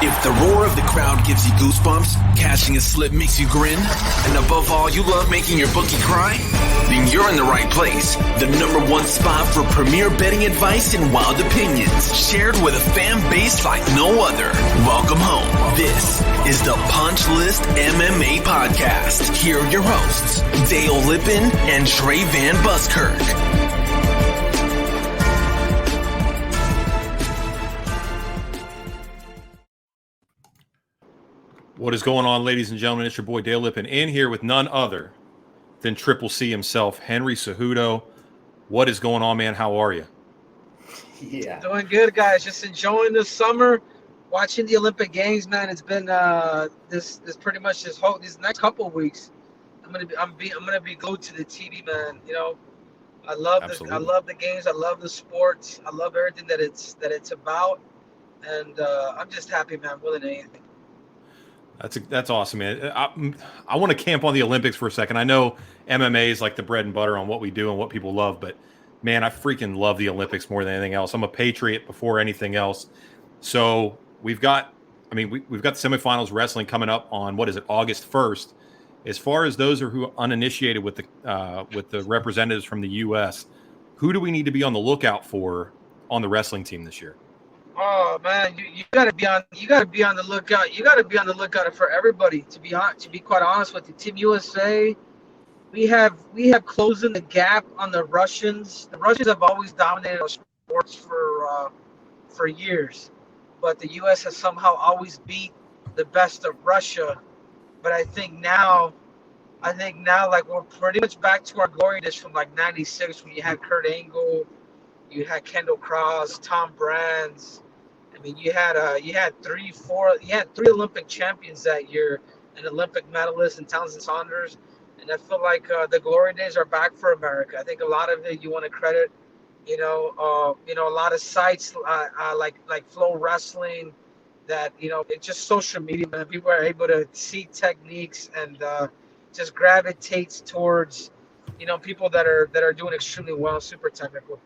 If the roar of the crowd gives you goosebumps, catching a slip makes you grin, and above all, you love making your bookie cry, then you're in the right place. The #1 spot for premier betting advice and wild opinions, shared with a fan base like no other. Welcome home. This is the Punch List MMA Podcast. Here are your hosts, Dale Lippin and Trey Van Buskirk. What is going on, ladies and gentlemen? It's your boy Dale Lippin in here with none other than Triple C himself, Henry Cejudo. What is going on, man? How are you? Yeah, doing good, guys. Just enjoying the summer, watching the Olympic Games, man. It's been this pretty much these next couple of weeks. I'm gonna be glued to the TV, man. You know, I love the games. I love the sports. I love everything that it's about, and I'm just happy, man, more than anything. That's awesome, man. I want to camp on the Olympics for a second. I know MMA is like the bread and butter on what we do and what people love, but man, I freaking love the Olympics more than anything else. I'm a patriot before anything else. So we've got semifinals wrestling coming up on August 1st. As far as those who are uninitiated with the representatives from the U.S., who do we need to be on the lookout for on the wrestling team this year? Oh man, you gotta be on the lookout. You gotta be on the lookout for everybody. To be quite honest with you, Team USA, we have closing the gap on the Russians. The Russians have always dominated our sports for years, but the U.S. has somehow always beat the best of Russia. But I think now, like we're pretty much back to our glory days from like '96 when you had Kurt Angle, you had Kendall Cross, Tom Brands. I mean, you had three Olympic champions that year, an Olympic medalist and Townsend Saunders, and I feel like the glory days are back for America. I think a lot of it you want to credit, a lot of sites like Flow Wrestling, that it's just social media, man. People are able to see techniques and just gravitates towards people that are doing extremely well, super technical.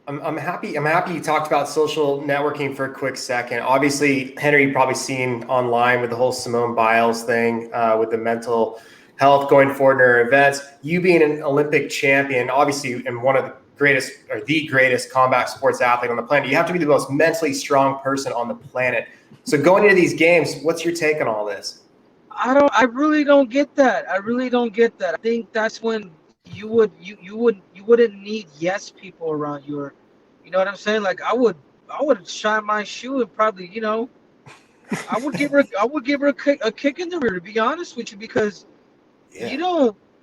I'm happy you talked about social networking for a quick second. Obviously, Henry, you've probably seen online with the whole Simone Biles thing, with the mental health going forward in her events. You being an Olympic champion, obviously, and one of the greatest combat sports athlete on the planet, you have to be the most mentally strong person on the planet. So going into these games, what's your take on all this? I really don't get that. I think that's when you wouldn't need yes people around you, or you know what I'm saying? Like I would shine my shoe and probably I would give her a kick in the rear, to be honest with you, because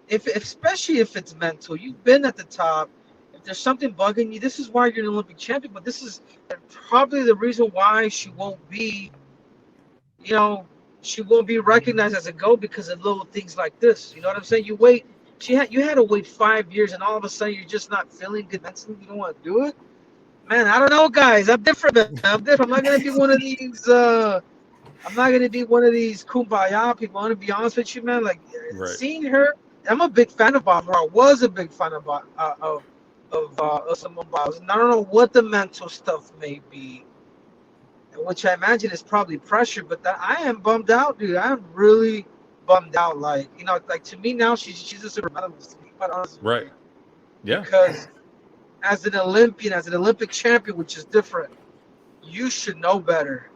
especially if it's mental, you've been at the top. If there's something bugging you, this is why you're an Olympic champion. But this is probably the reason why she won't be recognized as a GOAT, because of little things like this. You know what I'm saying? You had to wait 5 years, and all of a sudden you're just not feeling good mentally. You don't want to do it, man. I don't know, guys. I'm different. I'm not gonna be one of these. I'm not gonna be one of these kumbaya people. I'm gonna be honest with you, man. Like seeing her, I'm a big fan of Bob. I was a big fan of Simone Biles, and I don't know what the mental stuff may be, which I imagine is probably pressure. But I am bummed out, dude. I'm really bummed out. Like to me now, she's a super medalist. Right. Yeah. Because as an Olympian, as an Olympic champion, which is different, you should know better.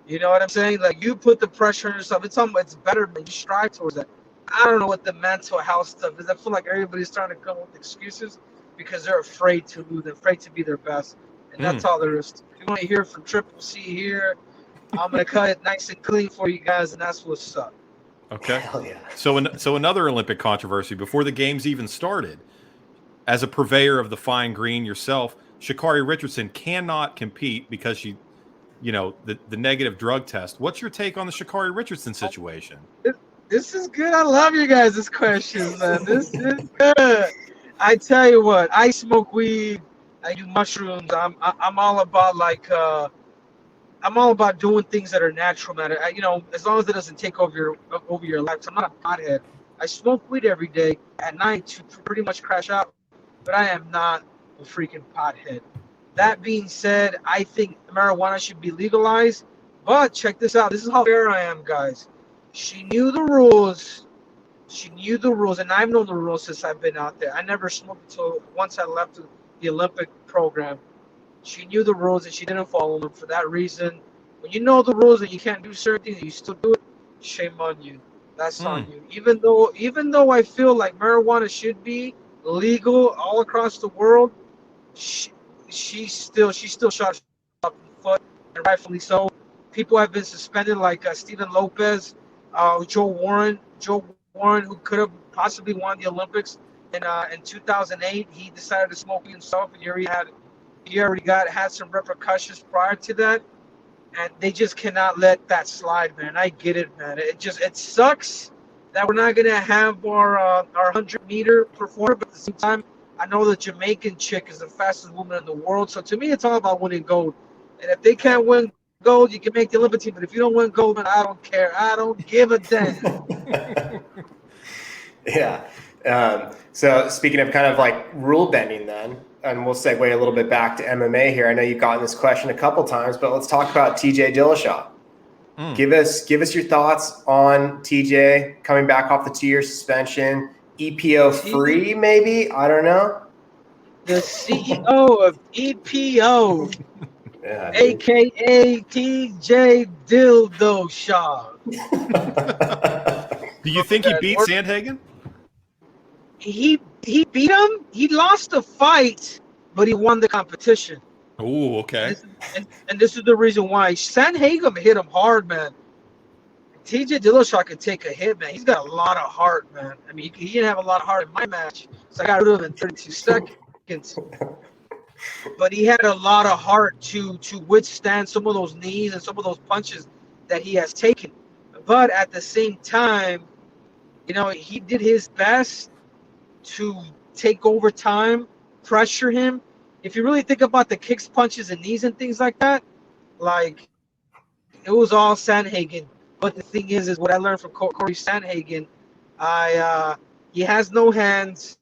You know what I'm saying? Like, you put the pressure on yourself. It's better, but you strive towards that. I don't know what the mental health stuff is. I feel like everybody's trying to come up with excuses because they're afraid to lose, they're afraid to be their best, and that's all there is. If you want to hear from Triple C here, I'm gonna cut it nice and clean for you guys, and that's what's up. Okay. Hell yeah. So another Olympic controversy before the games even started. As a purveyor of the fine green yourself, Sha'Carri Richardson cannot compete because she, the negative drug test. What's your take on the Sha'Carri Richardson situation? This is good. I love you guys' questions, man. This is good. I tell you what, I smoke weed. I do mushrooms. I'm all about I'm all about doing things that are natural, man. As long as it doesn't take over your life. I'm not a pothead. I smoke weed every day at night to pretty much crash out, but I am not a freaking pothead. That being said, I think marijuana should be legalized, But check this out. This is how fair I am, guys. She knew the rules. She knew the rules, and I've known the rules since I've been out there. I never smoked until once I left the Olympic program. She knew the rules, and she didn't follow them. For that reason, when you know the rules and you can't do certain things, and you still do it, shame on you. That's on you. Even though I feel like marijuana should be legal all across the world, she still shot herself in the foot, and rightfully so. People have been suspended, like Stephen Lopez, Joe Warren, who could have possibly won the Olympics in 2008. He decided to smoke himself, and he already had some repercussions prior to that, and they just cannot let that slide, man. I get it, man. It sucks that we're not gonna have our 100-meter performer, but at the same time, I know the Jamaican chick is the fastest woman in the world. So to me, it's all about winning gold. And if they can't win gold, you can make the Olympic team. But if you don't win gold, man, I don't care. I don't give a damn. Yeah. So speaking of kind of like rule bending then, and we'll segue a little bit back to MMA here. I know you've gotten this question a couple times, but let's talk about TJ Dillashaw. Give us your thoughts on TJ coming back off the 2-year suspension, EPO free maybe? I don't know. The CEO of EPO, yeah, aka TJ Dillashaw. Do you think he beat Sandhagen? He beat him. He lost the fight, but he won the competition. Oh, okay. And this is the reason why. Sandhagen hit him hard, man. TJ Dillashaw can take a hit, man. He's got a lot of heart, man. I mean, he didn't have a lot of heart in my match, so I got rid of him in 32 seconds. But he had a lot of heart to withstand some of those knees and some of those punches that he has taken. But at the same time, he did his best to take over time, pressure him. If you really think about the kicks, punches, and knees and things like that, like, it was all Sandhagen. But the thing is what I learned from Corey Sandhagen, he has no hands.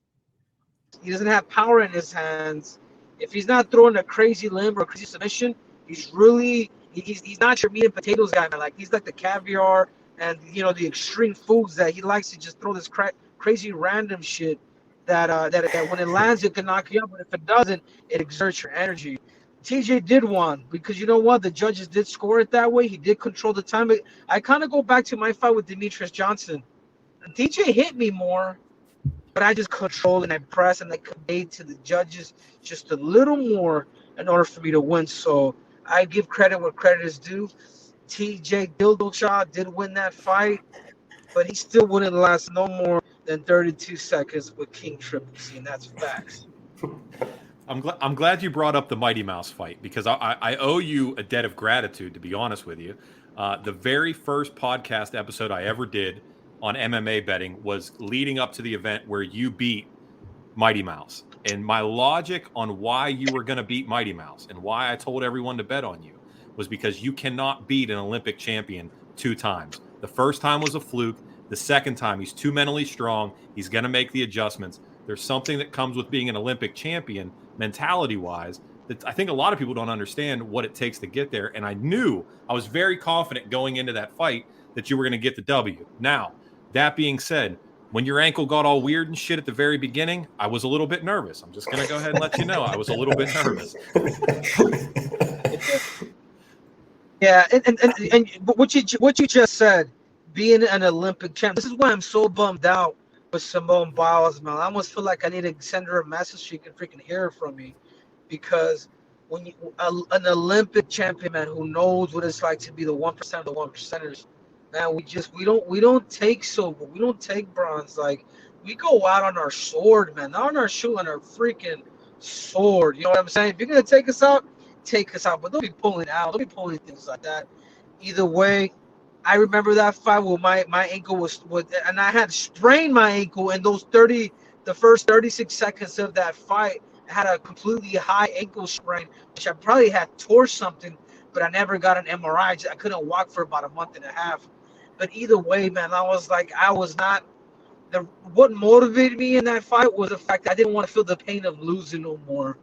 He doesn't have power in his hands. If he's not throwing a crazy limb or a crazy submission, he's not your meat and potatoes guy, man. Like, he's like the caviar and the extreme foods that he likes to just throw this crazy random shit that when it lands it can knock you up, but if it doesn't, it exerts your energy. TJ did one because you know what? The judges did score it that way. He did control the time. But I kind of go back to my fight with Demetrius Johnson. TJ hit me more, but I just controlled and I pressed and I conveyed to the judges just a little more in order for me to win. So I give credit where credit is due. TJ Dillashaw did win that fight, but he still wouldn't last no more than 32 seconds with King Triple C, and that's facts. I'm glad you brought up the Mighty Mouse fight because I owe you a debt of gratitude, to be honest with you. The very first podcast episode I ever did on MMA betting was leading up to the event where you beat Mighty Mouse. And my logic on why you were going to beat Mighty Mouse and why I told everyone to bet on you was because you cannot beat an Olympic champion 2 times. The first time was a fluke. The second time, he's too mentally strong. He's going to make the adjustments. There's something that comes with being an Olympic champion mentality-wise that I think a lot of people don't understand what it takes to get there. And I was very confident going into that fight that you were going to get the W. Now, that being said, when your ankle got all weird and shit at the very beginning, I was a little bit nervous. I'm just going to go ahead and let you know I was a little bit nervous. Yeah, and what you just said, being an Olympic champ, this is why I'm so bummed out with Simone Biles, man. I almost feel like I need to send her a message so she can freaking hear it from me, because when an Olympic champion, man, who knows what it's like to be the 1% of the 1%ers, man, we don't take silver, we don't take bronze, like, we go out on our sword, man, not on our shoe, on our freaking sword. You know what I'm saying? If you're gonna take us out, but don't be pulling out, don't be pulling things like that. Either way, I remember that fight where my ankle was and I had sprained my ankle in the first 36 seconds of that fight. I had a completely high ankle sprain, which I probably had tore something, but I never got an MRI. I couldn't walk for about a month and a half. But either way, man, what motivated me in that fight was the fact that I didn't want to feel the pain of losing no more.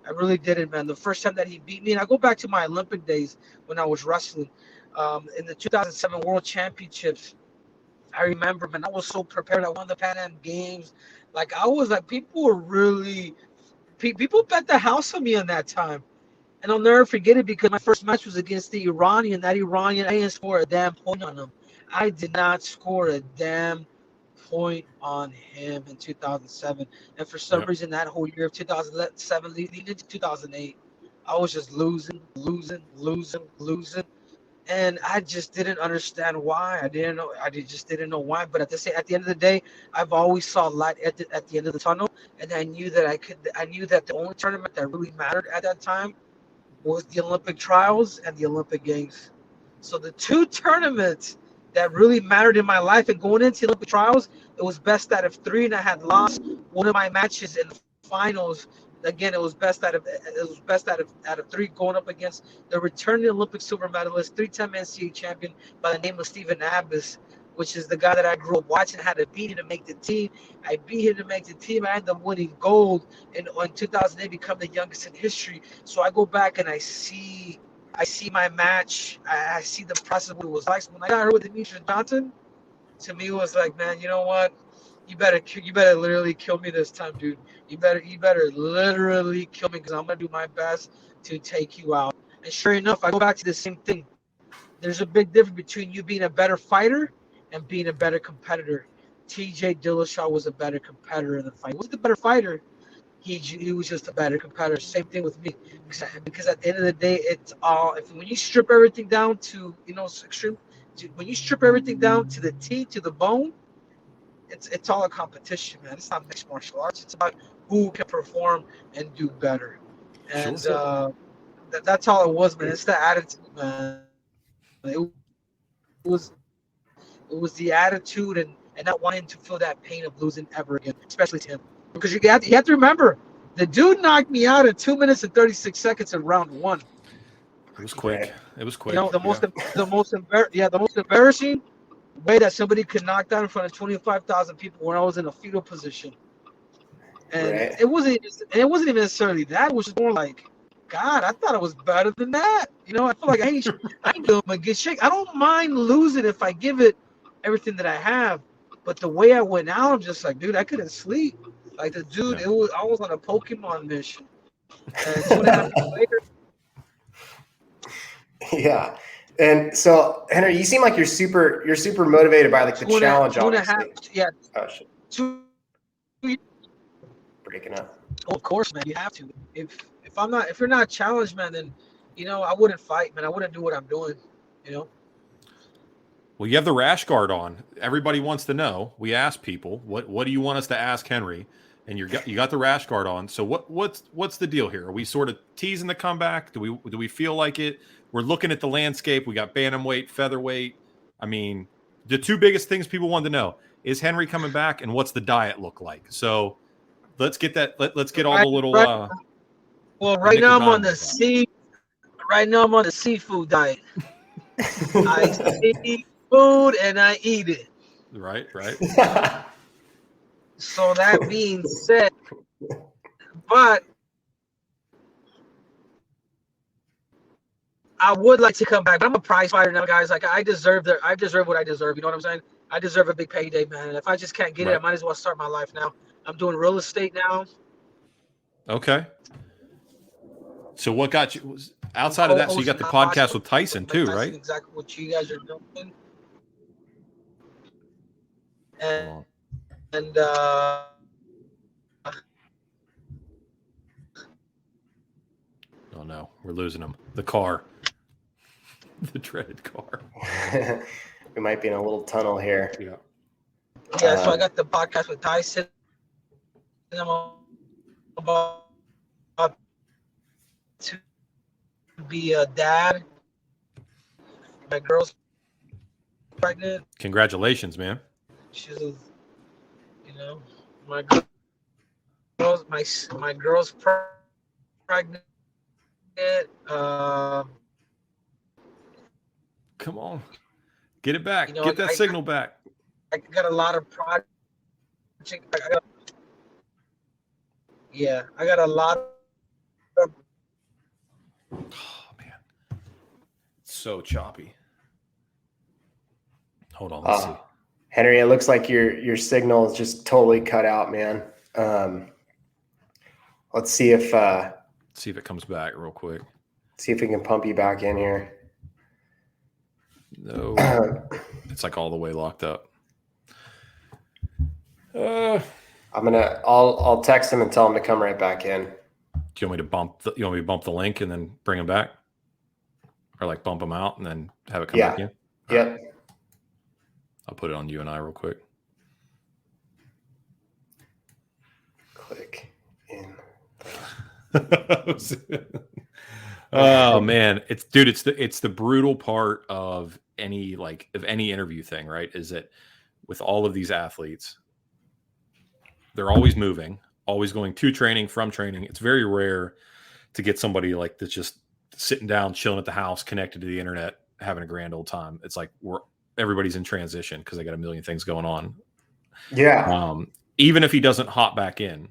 I really didn't, man. The first time that he beat me, and I go back to my Olympic days when I was wrestling, In the 2007 World Championships, I remember, man, I was so prepared. I won the Pan Am Games. Like, I was like, people were really, people bet the house on me in that time. And I'll never forget it because my first match was against the Iranian. That Iranian, I didn't score a damn point on him. I did not score a damn point on him in 2007. And for some reason, that whole year of 2007 leading into 2008, I was just losing. And I just didn't understand why. I just didn't know why. But at the end of the day, I've always saw light at the end of the tunnel. And I knew that I knew that the only tournament that really mattered at that time was the Olympic trials and the Olympic Games. So the two tournaments that really mattered in my life, and going into the Olympic trials, it was best out of 3, and I had lost one of my matches in the finals. Again, it was best out of 3, going up against the returning Olympic silver medalist, 3-time NCAA champion by the name of Stephen Abbas, which is the guy that I grew up watching. Had to beat him to make the team. I beat him to make the team. I ended up winning gold in 2008, become the youngest in history. So I go back and I see my match. I see the process, what it was like. So when I got hurt with Demetrius Johnson, to me it was like, man, you know what? You better literally kill me this time, dude. You better literally kill me, because I'm gonna do my best to take you out. And sure enough, I go back to the same thing. There's a big difference between you being a better fighter and being a better competitor. TJ Dillashaw was a better competitor in the fight. He wasn't a better fighter. He was just a better competitor. Same thing with me, because at the end of the day, it's all, when you strip everything down to, extreme. When you strip everything down to the T, to the bone, it's all a competition, man. It's not mixed martial arts. It's about who can perform and do better. And that's all it was, man. It's the attitude, man. It was the attitude and not wanting to feel that pain of losing ever again, especially to him. Because you have to remember, the dude knocked me out in 2 minutes and 36 seconds in round 1. It was quick. It was quick. The most embarrassing way that somebody could knock down in front of 25,000 people when I was in a fetal position. And it wasn't even necessarily that. It was just more like, God, I thought I was better than that. I feel like I can give him a good shake. I don't mind losing if I give it everything that I have. But the way I went out, I'm just like, dude, I couldn't sleep. Like the dude, I was on a Pokemon mission. And 2.5 years later. Yeah. And so, Henry, you seem like you're super motivated by like the challenge. 2.5. Yeah. Oh shit. 2. Breaking up. Oh, of course, man. You have to. If you're not challenged, man, then I wouldn't fight, man. I wouldn't do what I'm doing. Well, you have the rash guard on. Everybody wants to know. We ask people, what do you want us to ask Henry? And you got the rash guard on. So what's the deal here? Are we sort of teasing the comeback? Do we feel like it? We're looking at the landscape. We got bantamweight, featherweight. I mean, the two biggest things people want to know is Henry coming back, and what's the diet look like? So let's get that. Let's get all the little. Right now I'm on the seafood diet. I see food and I eat it. Right. So that being said, but I would like to come back. But I'm a prize fighter now, guys. Like I deserve what I deserve. You know what I'm saying? I deserve a big payday, man. And if I just can't get it, I might as well start my life now. I'm doing real estate now. Okay. So what got you outside of that? So you got the podcast with Tyson too, right? Exactly what you guys are doing. And oh no, we're losing him. The car. The dreaded car. We might be in a little tunnel here. Yeah, so I got the podcast with Tyson. And I'm about to be a dad. My girl's pregnant. Congratulations, man. She's, my girl's pregnant. Come on, get it back. Get that signal back. I got a lot of projects. I got a lot of. Oh man, so choppy. Hold on, let's see. Henry, it looks like your signal is just totally cut out, man. Let's see if it comes back real quick. See if we can pump you back in here. No, it's like all the way locked up. I'll text him and tell him to come right back in. Do you want me to bump the link and then bring him back, or like bump him out and then have it come back in? Yep. Right. I'll put it on you and I real quick. Click in. Oh man, it's the brutal part of any interview thing, right? Is that with all of these athletes, they're always moving, always going to training, from training. It's very rare to get somebody like that's just sitting down, chilling at the house, connected to the internet, having a grand old time. It's like everybody's in transition because they got a million things going on. Yeah. Even if he doesn't hop back in,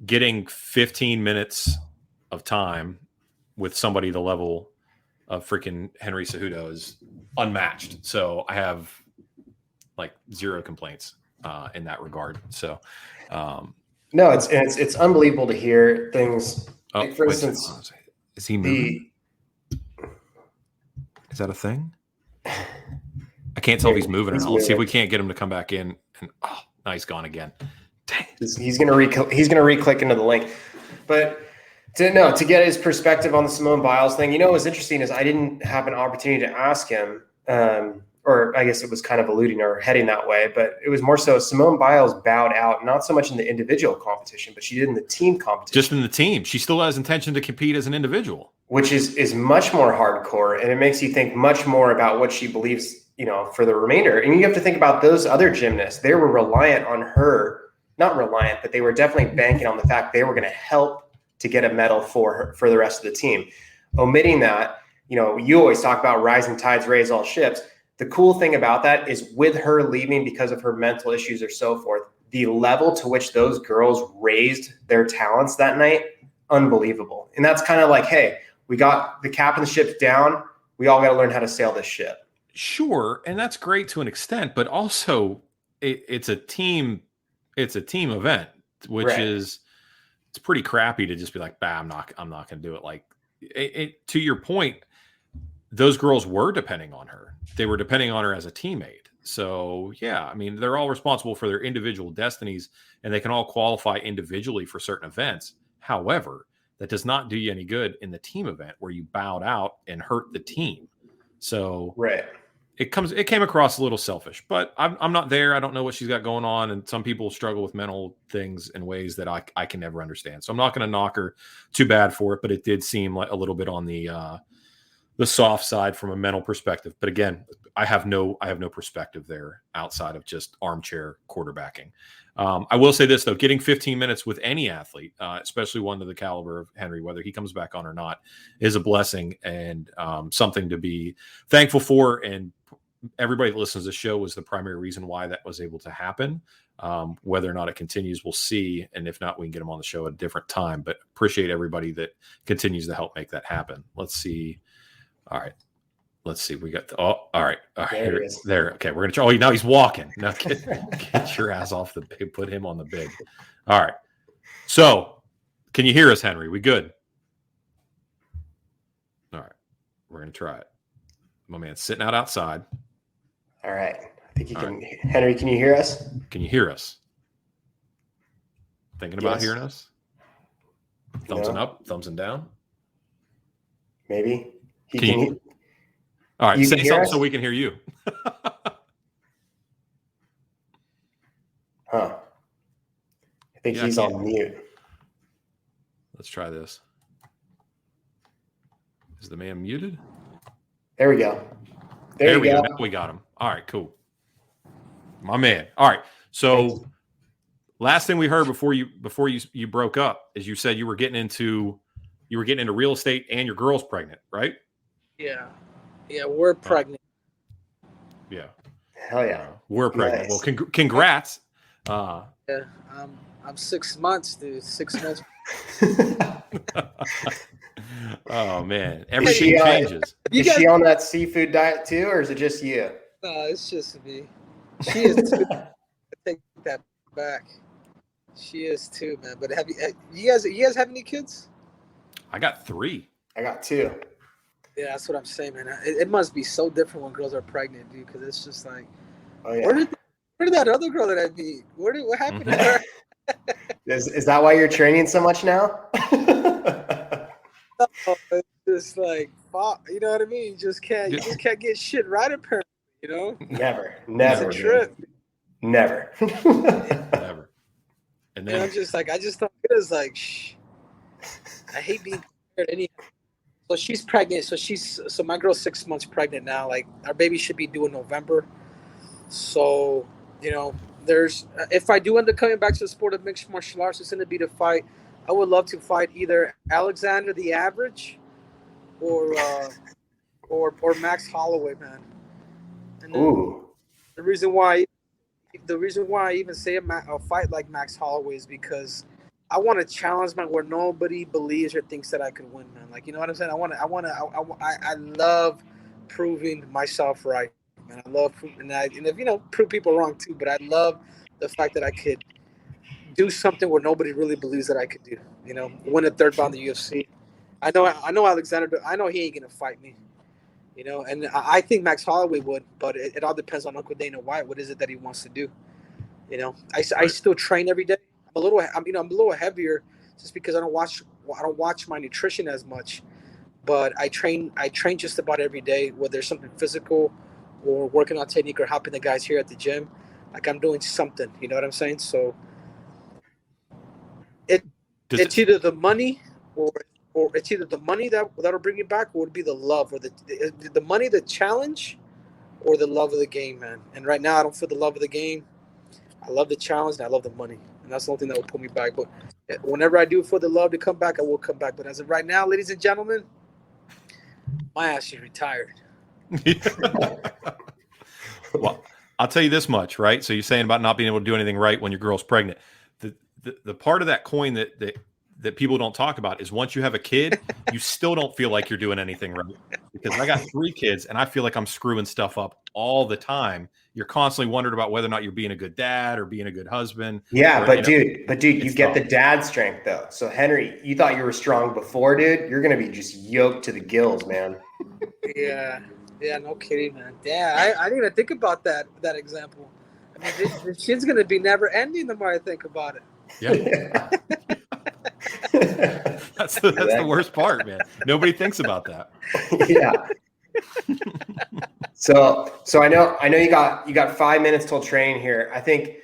getting 15 minutes of time with somebody the level of freaking Henry Cejudo is unmatched. So I have like zero complaints in that regard. So no, it's unbelievable to hear things. Like, for instance, is he moving? Is that a thing? I can't tell if he's moving or not. Let's see if we can't get him to come back in. And now he's gone again. Dang. He's gonna re-click into the link, but. To get his perspective on the Simone Biles thing, what was interesting is I didn't have an opportunity to ask him, or I guess it was kind of alluding or heading that way, but it was more so Simone Biles bowed out, not so much in the individual competition, but she did in the team competition. Just in the team. She still has intention to compete as an individual. Which is much more hardcore, and it makes you think much more about what she believes, for the remainder. And you have to think about those other gymnasts. They were reliant on her, not reliant, but they were definitely banking on the fact they were going to help to get a medal for the rest of the team. Omitting that, you always talk about rising tides raise all ships. The cool thing about that is with her leaving because of her mental issues or so forth, the level to which those girls raised their talents that night, unbelievable. And that's kind of like, hey, we got the cap and the ship down. We all got to learn how to sail this ship. Sure. And that's great to an extent, but also it's a team event, which is, it's pretty crappy to just be like, bah, I'm not going to do it. Like to your point, those girls were depending on her. They were depending on her as a teammate. So yeah, I mean, they're all responsible for their individual destinies and they can all qualify individually for certain events. However, that does not do you any good in the team event where you bowed out and hurt the team. So right. It came across a little selfish, but I'm not there. I don't know what she's got going on. And some people struggle with mental things in ways that I can never understand. So I'm not going to knock her too bad for it, but it did seem like a little bit on the soft side from a mental perspective. But again, I have no perspective there outside of just armchair quarterbacking. I will say this though, getting 15 minutes with any athlete, especially one of the caliber of Henry, whether he comes back on or not, is a blessing and something to be thankful for. And everybody that listens to the show was the primary reason why that was able to happen. Whether or not it continues, we'll see. And if not, we can get them on the show at a different time, but appreciate everybody that continues to help make that happen. Let's see. All right. Let's see. We got all right. There. Okay. We're going to try. Oh, now he's walking. Now get your ass off the big, put him on the big. All right. So can you hear us, Henry? We good? All right. We're going to try it. My man's sitting outside. All right. I think you can. Right. Henry, can you hear us? Can you hear us? Thinking about hearing us? Thumbsing up, thumbsing down? Maybe. All right. Say something so we can hear you. Huh. I think he's on mute. Let's try this. Is the man muted? There we go. There we go. Now we got him. All right, cool. My man. All right. So last thing we heard before you broke up is you said you were getting into real estate and your girl's pregnant, right? Yeah. Yeah, we're pregnant. Yeah. Hell yeah. We're pregnant. Nice. Well, congrats. Yeah. I'm 6 months, dude. 6 months. Oh man, everything changes. Is she on that seafood diet too, or is it just you? No, it's just me. She is too. I take that back. She is too, man. But you guys have any kids? I got 3. I got 2. Yeah, that's what I'm saying, man. It must be so different when girls are pregnant, dude. Because it's just like, Oh yeah. where did that other girl that I meet? What happened to her? Is that why you're training so much now? Oh, it's just like, you know what I mean? You just can't get shit right, apparently. You know? Never. It's a trip. Never. Never. And then I'm just like, I just thought it was like, shh. I hate being compared anyhow. So she's pregnant. So my girl's 6 months pregnant now. Like our baby should be due in November. So, you know, if I do end up coming back to the sport of mixed martial arts, it's going to be to fight. I would love to fight either Alexander the Average or Max Holloway, man. And Ooh. the reason why I even say a fight like Max Holloway is because I want to challenge, man, where nobody believes or thinks that I could win, man. Like, you know what I'm saying? I love proving myself right, man. I love proving that, and if prove people wrong too. But I love the fact that I could do something where nobody really believes that I could do. You know, win a third bout in the UFC. I know Alexander. I know he ain't gonna fight me. You know, and I think Max Holloway would, but it all depends on Uncle Dana White. What is it that he wants to do? You know, I still train every day. I'm a little heavier just because I don't watch my nutrition as much, but I train just about every day, whether there's something physical or working on technique or helping the guys here at the gym. Like I'm doing something, you know what I'm saying? So it's either the money or it's either the money that'll bring you back, or it'll be the love, or the money, the challenge, or the love of the game, man. And right now I don't feel the love of the game. I love the challenge and I love the money. And that's the only thing that will pull me back. But whenever I do for the love to come back, I will come back. But as of right now, ladies and gentlemen, my ass is retired. Well, I'll tell you this much, right? So you're saying about not being able to do anything right when your girl's pregnant. The part of that coin that people don't talk about is once you have a kid, you still don't feel like you're doing anything right. Because I got 3 kids and I feel like I'm screwing stuff up all the time. You're constantly wondering about whether or not you're being a good dad or being a good husband. Yeah, or, but dude, you get tough. the dad strength though. So Henry, you thought you were strong before, dude. You're gonna be just yoked to the gills, man. Yeah, no kidding, man. Yeah, I didn't even think about that example. I mean, this shit's gonna be never ending the more I think about it. Yeah. That's the worst part, man. Nobody thinks about that. Yeah. So I know you got 5 minutes till training here. I think,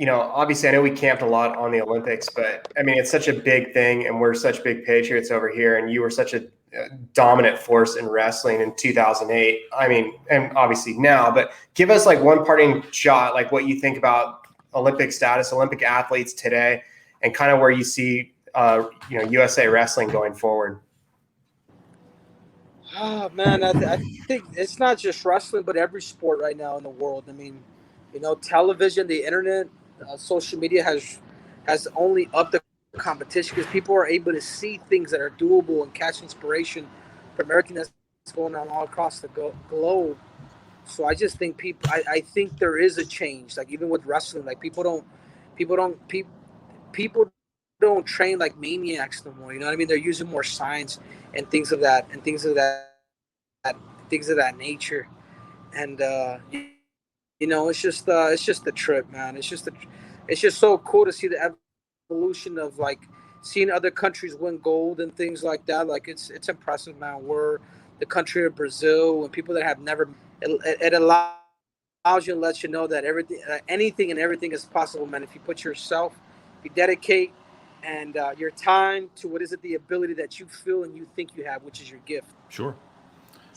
obviously I know we camped a lot on the Olympics, but I mean, it's such a big thing and we're such big patriots over here. And you were such a dominant force in wrestling in 2008. I mean, and obviously now, but give us like one parting shot, like what you think about Olympic status, Olympic athletes today, and kind of where you see, USA wrestling going forward. Oh man, I think it's not just wrestling, but every sport right now in the world. I mean, television, the internet, social media has only upped the competition because people are able to see things that are doable and catch inspiration from everything that's going on all across the globe. So I just think I think there is a change. Like even with wrestling, like people don't train like maniacs no more. You know what I mean? They're using more science and things of that nature. And it's just a trip, man. It's just so cool to see the evolution of like seeing other countries win gold and things like that. Like it's impressive, man. We're the country of Brazil and people that have never. It allows you and lets you know that anything and everything is possible, man. If you put yourself, if you dedicate and your time to the ability that you feel and you think you have, which is your gift. Sure.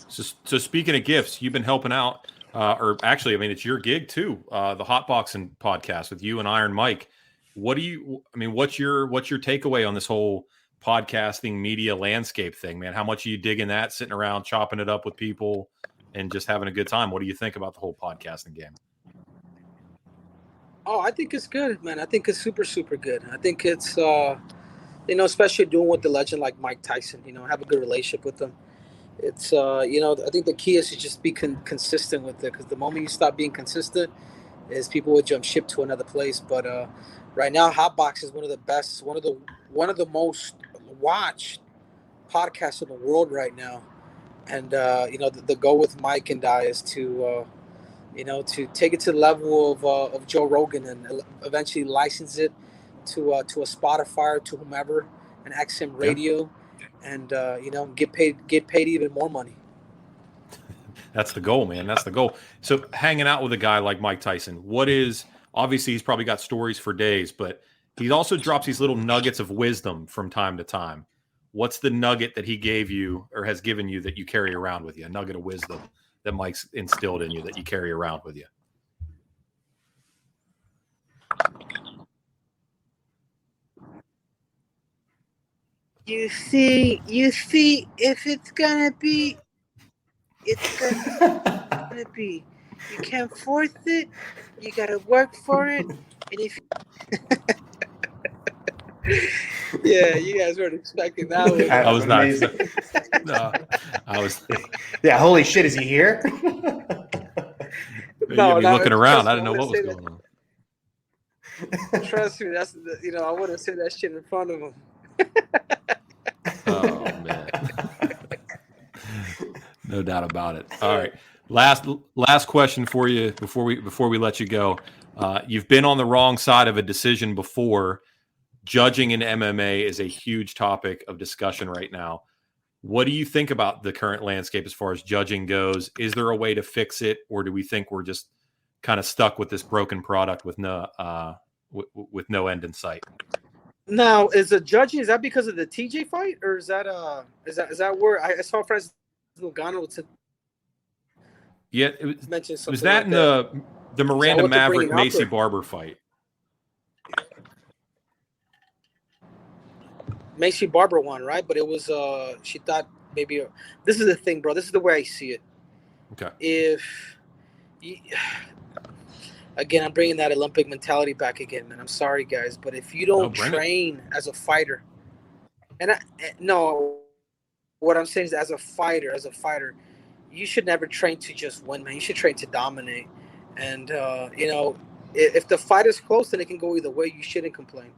So speaking of gifts, you've been helping out, or actually, I mean, it's your gig too. The Hotboxing podcast with you and Iron Mike. What's your takeaway on this whole podcasting media landscape thing, man? How much are you digging that, sitting around chopping it up with people and just having a good time? What do you think about the whole podcasting game? Oh, I think it's good, man. I think it's super, super good. I think it's, especially doing with the legend like Mike Tyson, have a good relationship with him. It's I think the key is to just be consistent with it, because the moment you stop being consistent, is people would jump ship to another place. But right now, Hotbox is one of the best, one of the most watched podcasts in the world right now. And the goal with Mike and I is to to take it to the level of Joe Rogan, and eventually license it to a Spotify or to whomever, an XM radio, and get paid even more money. That's the goal, man. That's the goal. So hanging out with a guy like Mike Tyson, obviously he's probably got stories for days, but he also drops these little nuggets of wisdom from time to time. What's the nugget that he gave you or has given you that you carry around with you? A nugget of wisdom that Mike's instilled in you that you carry around with you? You see, if it's gonna be, it's gonna be. You can't force it. You gotta work for it. And if yeah, you guys weren't expecting that one. I was not. No, I was. Yeah, holy shit, is he here? No, looking around. I didn't know what was going on. Trust me, that's I wouldn't say that shit in front of him. Oh man, no doubt about it. All right, last question for you before we let you go. You've been on the wrong side of a decision before. Judging in MMA is a huge topic of discussion right now. What do you think about the current landscape as far as judging goes? Is there a way to fix it, or do we think we're just kind of stuck with this broken product with no end in sight? Now, is that because of the TJ fight, or is that where I saw Francis Ngannou to? Yeah, it was that in the Miranda Maverick Macy Barber fight. Macy Barber won, right? But it was she thought maybe this is the thing, bro. This is the way I see it. Okay. Again, I'm bringing that Olympic mentality back again, man. I'm sorry, guys, but if you don't train as a fighter, what I'm saying is as a fighter, you should never train to just win, man. You should train to dominate. And if the fight is close, then it can go either way. You shouldn't complain.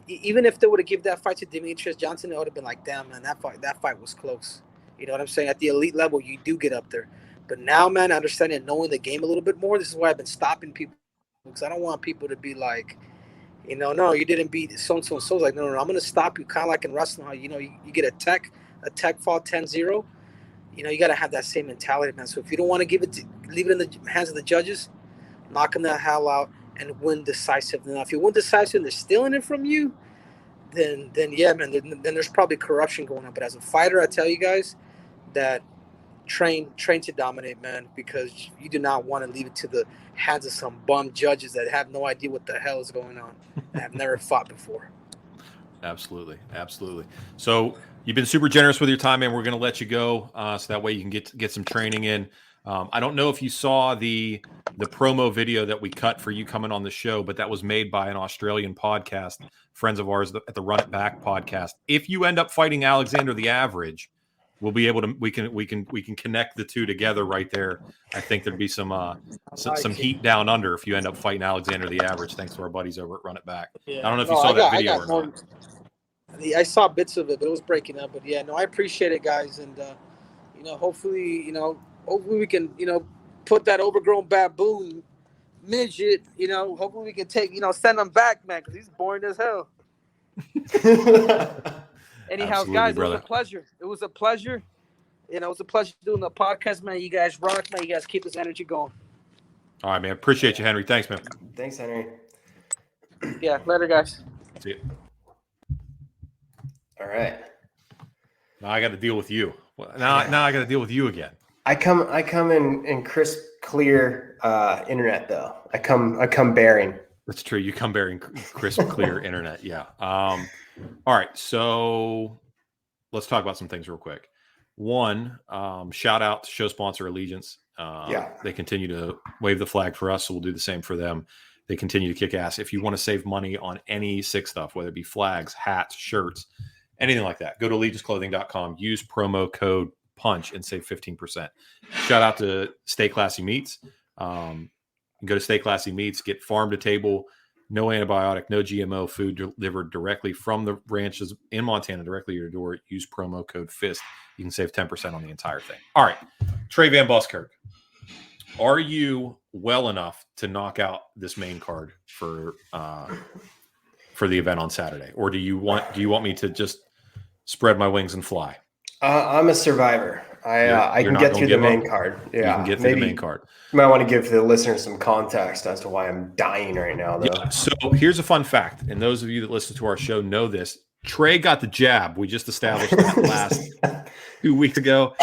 Even if they would have given that fight to Demetrius Johnson, it would have been like, damn, man, that fight was close. You know what I'm saying? At the elite level, you do get up there. But now, man, understanding and knowing the game a little bit more, this is why I've been stopping people, because I don't want people to be like, no, you didn't beat so-and-so and so. Like, no, I'm going to stop you, kind of like in wrestling, how, you get a tech fall 10-0. You got to have that same mentality, man. So if you don't want to leave it in the hands of the judges, knock them the hell out and win decisive. Now, if you win decisive and they're stealing it from you, then yeah, man, then there's probably corruption going on. But as a fighter, I tell you guys that train to dominate, man, because you do not want to leave it to the hands of some bum judges that have no idea what the hell is going on and have never fought before. Absolutely. So you've been super generous with your time, man. We're going to let you go so that way you can get some training in. I don't know if you saw the promo video that we cut for you coming on the show, but that was made by an Australian podcast, friends of ours at the Run It Back podcast. If you end up fighting Alexander the Average, we'll be able to we can connect the two together right there. I think there'd be some heat down under if you end up fighting Alexander the Average, thanks to our buddies over at Run It Back. Yeah. I don't know if you saw that video or not. I saw bits of it, but it was breaking up. But yeah, no, I appreciate it, guys, and hopefully we can put that overgrown baboon midget. Hopefully we can send him back, man, because he's boring as hell. Anyhow, guys, brother. It was a pleasure. It was a pleasure doing the podcast, man. You guys rock, man. You guys keep this energy going. All right, man. Appreciate you, Henry. Thanks, man. Thanks, Henry. Yeah, later, guys. See you. All right. Now I got to deal with you. Now I got to deal with you again. I come in crisp, clear internet though. I come bearing. That's true. You come bearing crisp, clear internet. Yeah. All right. So let's talk about some things real quick. One, shout out to show sponsor Allegiance. They continue to wave the flag for us, so we'll do the same for them. They continue to kick ass. If you want to save money on any sick stuff, whether it be flags, hats, shirts, anything like that, go to allegianceclothing.com. Use promo code punch and save 15%. Shout out to Stay Classy Meats. Go to Stay Classy Meats, get farm to table, no antibiotic, no GMO food delivered directly from the ranches in Montana directly to your door. Use promo code FIST. You can save 10% on the entire thing. All right, Trey Van Buskirk, are you well enough to knock out this main card for the event on Saturday, or do you want me to just spread my wings and fly? I'm a survivor. I can get through the main card. Yeah, you can get through the main card. You might want to give the listeners some context as to why I'm dying right now, though. Yeah, so here's a fun fact, and those of you that listen to our show know this. Trey got the jab. We just established that last 2 weeks ago.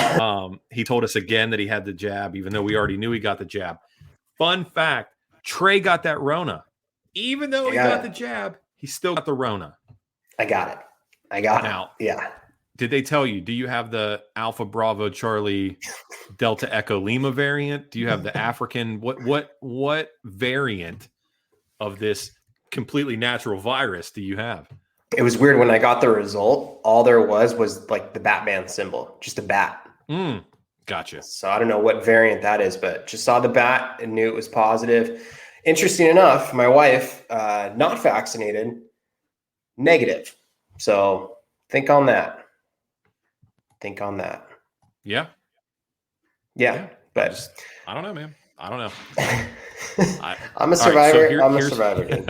He told us again that he had the jab, even though we already knew he got the jab. Fun fact, Trey got that Rona. Even though he got the jab, he still got the Rona. I got it. Now, yeah. Did they tell you, do you have the Alpha Bravo Charlie Delta Echo Lima variant? Do you have the African? What variant of this completely natural virus do you have? It was weird when I got the result. All there was like the Batman symbol, just a bat. Gotcha. So I don't know what variant that is, but just saw the bat and knew it was positive. Interesting enough, my wife, not vaccinated, negative. So think on that. Yeah. But I don't know, man. I don't know. I'm a survivor. Right, so I'm a survivor, dude.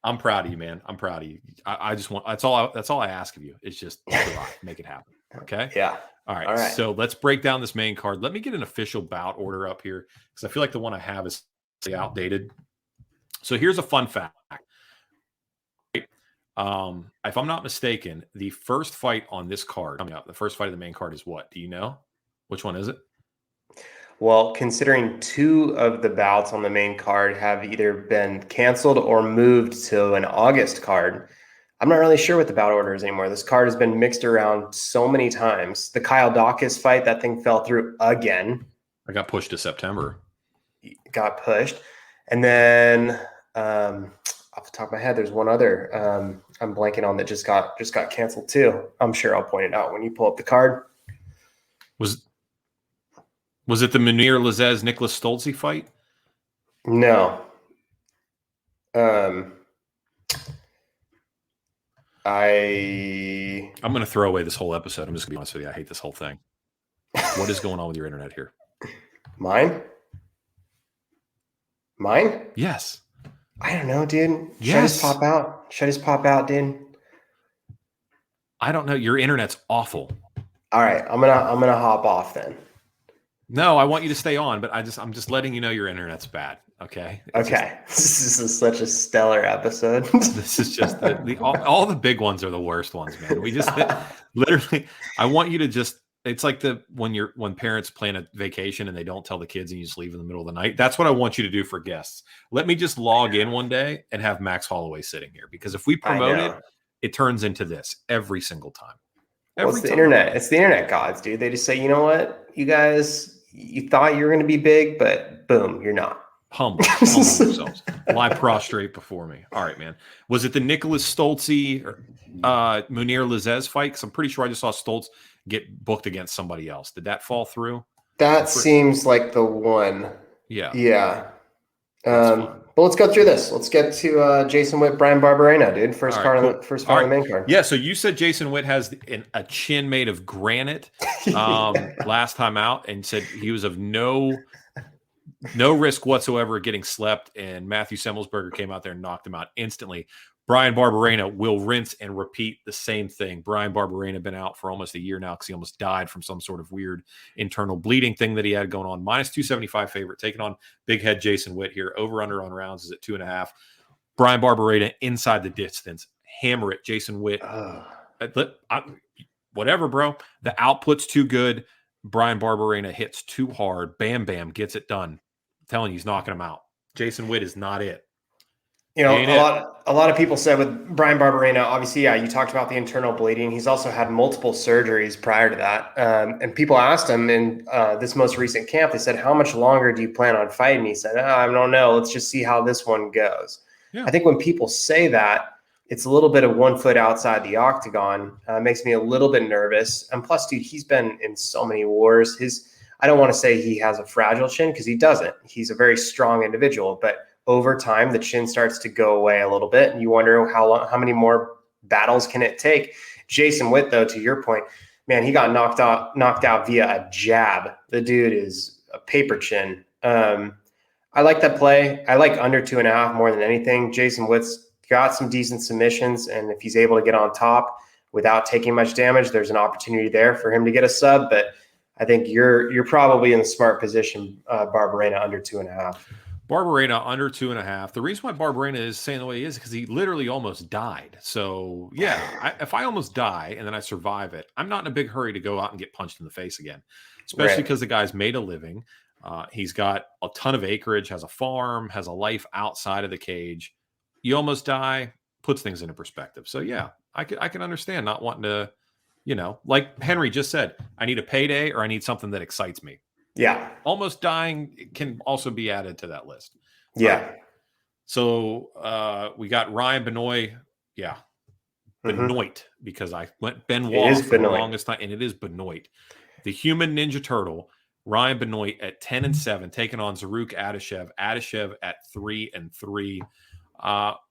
I'm proud of you, man. I'm proud of you. I just want, that's all I ask of you. It's just make it happen. Okay. Yeah. All right. So let's break down this main card. Let me get an official bout order up here, because I feel like the one I have is outdated. So here's a fun fact. If I'm not mistaken, the first fight on this card coming up, the first fight of the main card is what? Do you know? Which one is it? Well, considering 2 of the bouts on the main card have either been canceled or moved to an August card, I'm not really sure what the bout order is anymore. This card has been mixed around so many times. The Kyle Dawkins fight, that thing fell through again. I got pushed to September. Got pushed. And then off the top of my head, there's one other I'm blanking on that just got canceled too. I'm sure I'll point it out when you pull up the card. Was it the Munir Lazez Nicholas Stolze fight? No. I'm going to throw away this whole episode. I'm just going to be honest with you. I hate this whole thing. What is going on with your internet here? Mine? Yes. I don't know, dude. Yes. Should I just pop out, dude? I don't know. Your internet's awful. All right. I'm gonna hop off then. No, I want you to stay on, but I'm just letting you know your internet's bad. Okay. This is such a stellar episode. This is just all the big ones are the worst ones, man. We just literally, I want you to just, it's like when parents plan a vacation and they don't tell the kids and you just leave in the middle of the night. That's what I want you to do for guests. Let me just log in one day and have Max Holloway sitting here, because if we promote it, it turns into this every single time. It's the internet. It's the internet gods, dude. They just say, you know what, you guys, you thought you were going to be big, but boom, you're not. Humble yourselves. Lie prostrate before me. All right, man. Was it the Nicholas Stolze or Munir Lazez fight? Because I'm pretty sure I just saw Stolze get booked against somebody else. Did that fall through? That seems like the one. Yeah. But let's go through this. Let's get to Jason Witt, Brian Barberena, dude. First fight on the main card. Yeah, so you said Jason Witt has a chin made of granite last time out, and said he was of no risk whatsoever of getting slept, and Matthew Semmelsberger came out there and knocked him out instantly. Brian Barberena will rinse and repeat the same thing. Brian Barberena been out for almost a year now because he almost died from some sort of weird internal bleeding thing that he had going on. Minus 275 favorite, taking on big head Jason Witt here. Over under on rounds is at 2.5. Brian Barberena inside the distance. Hammer it, Jason Witt. Whatever, bro. The output's too good. Brian Barberena hits too hard. Bam, bam, gets it done. I'm telling you, he's knocking him out. Jason Witt is not it. You know, a lot of people said with Brian Barberena, obviously, yeah, you talked about the internal bleeding. He's also had multiple surgeries prior to that. And people asked him in this most recent camp, they said, how much longer do you plan on fighting? He said, I don't know. Let's just see how this one goes. Yeah. I think when people say that, it's a little bit of 1 foot outside the octagon. Makes me a little bit nervous. And plus, dude, he's been in so many wars. I don't want to say he has a fragile chin, because he doesn't. He's a very strong individual, but over time, the chin starts to go away a little bit, and you wonder how many more battles can it take. Jason Witt, though, to your point, man, he got knocked out via a jab. The dude is a paper chin. I like that play. I like under 2.5 more than anything. Jason Witt's got some decent submissions, and if he's able to get on top without taking much damage, there's an opportunity there for him to get a sub. But I think you're probably in the smart position, Barberena under 2.5. Barberena under 2.5. The reason why Barberena is saying the way he is because he literally almost died. So yeah, if I almost die and then I survive it, I'm not in a big hurry to go out and get punched in the face again, especially because the guy's made a living. He's got a ton of acreage, has a farm, has a life outside of the cage. You almost die, puts things into perspective. So yeah, I can understand not wanting to, like Henry just said, I need a payday or I need something that excites me. Yeah. Almost dying can also be added to that list. Yeah. So we got Ryan Benoit. Yeah. Benoit, because I went Benoit for the longest time, and it is Benoit. The human Ninja Turtle, Ryan Benoit at 10-7, taking on Zaruk Adashev. Adashev at 3-3.